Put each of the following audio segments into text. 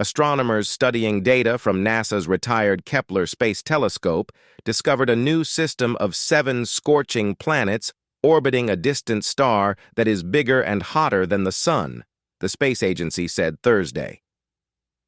Astronomers studying data from NASA's retired Kepler space telescope discovered a new system of 7 scorching planets orbiting a distant star that is bigger and hotter than the Sun, the space agency said Thursday.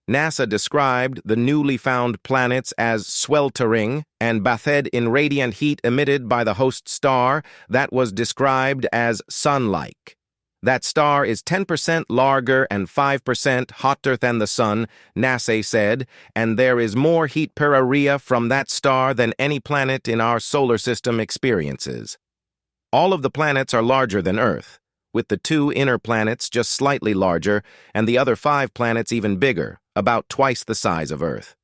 NASA described the newly found planets as sweltering and bathed in radiant heat emitted by the host star that was described as sun-like. That star is 10% larger and 5% hotter than the Sun, NASA said, and there is more heat per area from that star than any planet in our solar system experiences. All of the planets are larger than Earth, with the 2 inner planets just slightly larger and the other 5 planets even bigger, about twice the size of Earth.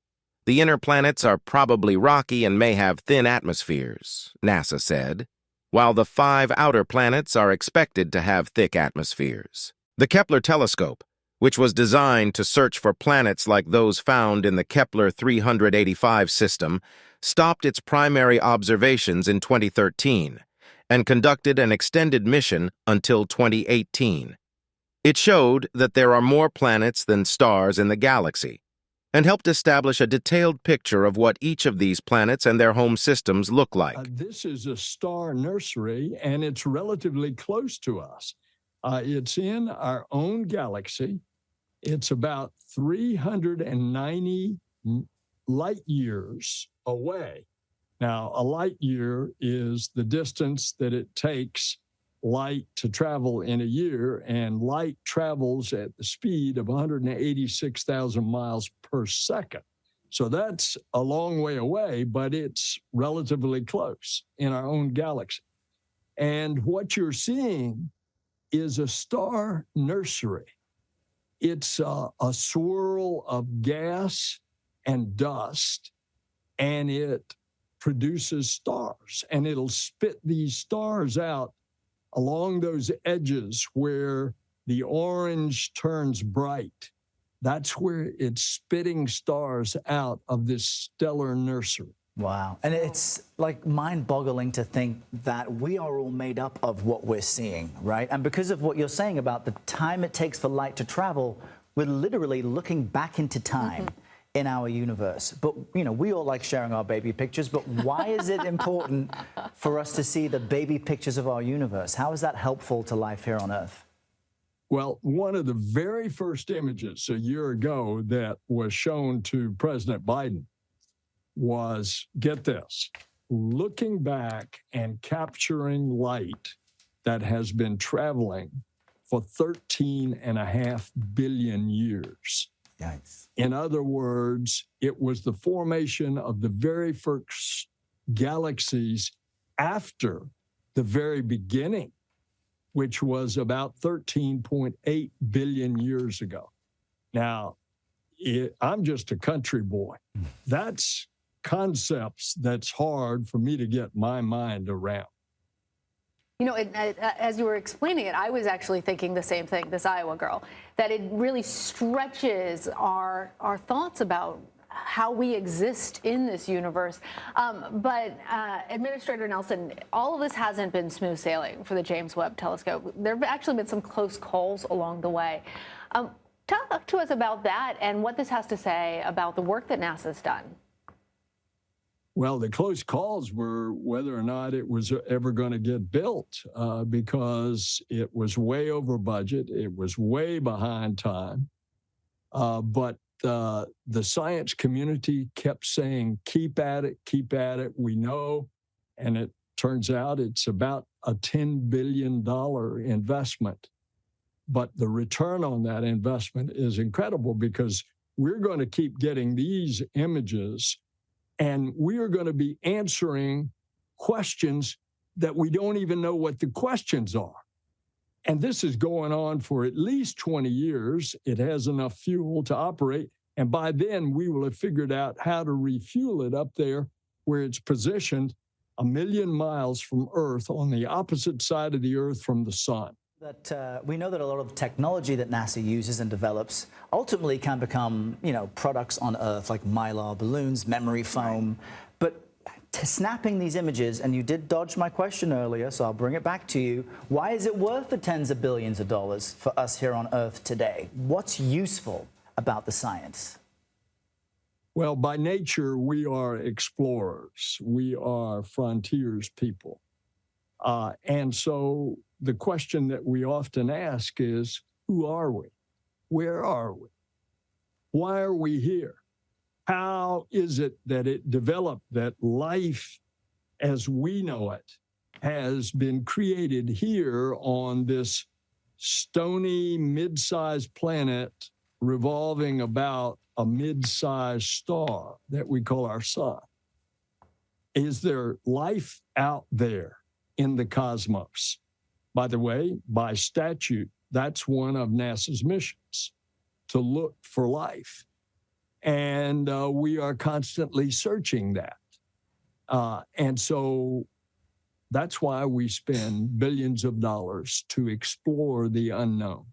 The inner planets are probably rocky and may have thin atmospheres, NASA said, while the 5 outer planets are expected to have thick atmospheres. The Kepler telescope, which was designed to search for planets like those found in the Kepler 385 system, stopped its primary observations in 2013 and conducted an extended mission until 2018. It showed that there are more planets than stars in the galaxy, and helped establish a detailed picture of what each of these planets and their home systems look like. This is a star nursery, and it's relatively close to us. It's in our own galaxy. It's about 390 light years away. Now, a light year is the distance that it takes light to travel in a year, and light travels at the speed of 186,000 miles per second. So that's a long way away, but it's relatively close in our own galaxy. And what you're seeing is a star nursery. It's a swirl of gas and dust, and it produces stars, and it'll spit these stars out along those edges where the orange turns bright. That's where it's spitting stars out of this stellar nursery. Wow. And it's like mind-boggling to think that we are all made up of what we're seeing, right? And because of what you're saying about the time it takes for light to travel, we're literally looking back into time. In our universe. But, you know, we all like sharing our baby pictures, but why is it important for us to see the baby pictures of our universe? How is that helpful to life here on Earth? Well, one of the very first images a year ago that was shown to President Biden was, get this, looking back and capturing light that has been traveling for 13.5 billion years. Yikes. In other words, it was the formation of the very first galaxies after the very beginning, which was about 13.8 billion years ago. Now, I'm just a country boy. That's concepts that's hard for me to get my mind around. You know, as you were explaining it, I was actually thinking the same thing, this Iowa girl, that it really stretches our thoughts about how we exist in this universe. But Administrator Nelson, all of this hasn't been smooth sailing for the James Webb Telescope. There have actually been some close calls along the way. Talk to us about that and what this has to say about the work that NASA's done. Well, the close calls were whether or not it was ever going to get built because it was way over budget. It was way behind time. But the science community kept saying, keep at it, we know. And it turns out it's about a $10 billion investment. But the return on that investment is incredible because we're going to keep getting these images and we are going to be answering questions that we don't even know what the questions are. And this is going on for at least 20 years. It has enough fuel to operate. And by then, we will have figured out how to refuel it up there where it's positioned 1 million miles from Earth on the opposite side of the Earth from the sun. That we know that a lot of the technology that NASA uses and develops ultimately can become, you know, products on Earth like mylar balloons, memory foam. But snapping these images, and you did dodge my question earlier, so I'll bring it back to you. Why is it worth the tens of billions of dollars for us here on Earth today? What's useful about the science? Well, by nature, we are explorers. We are frontiers people. And so the question that we often ask is, who are we? Where are we? Why are we here? How is it that it developed, that life as we know it has been created here on this stony, mid-sized planet revolving about a mid-sized star that we call our sun? Is there life out there in the cosmos? By the way, by statute, that's one of NASA's missions, to look for life. And we are constantly searching that. And so that's why we spend billions of dollars to explore the unknown.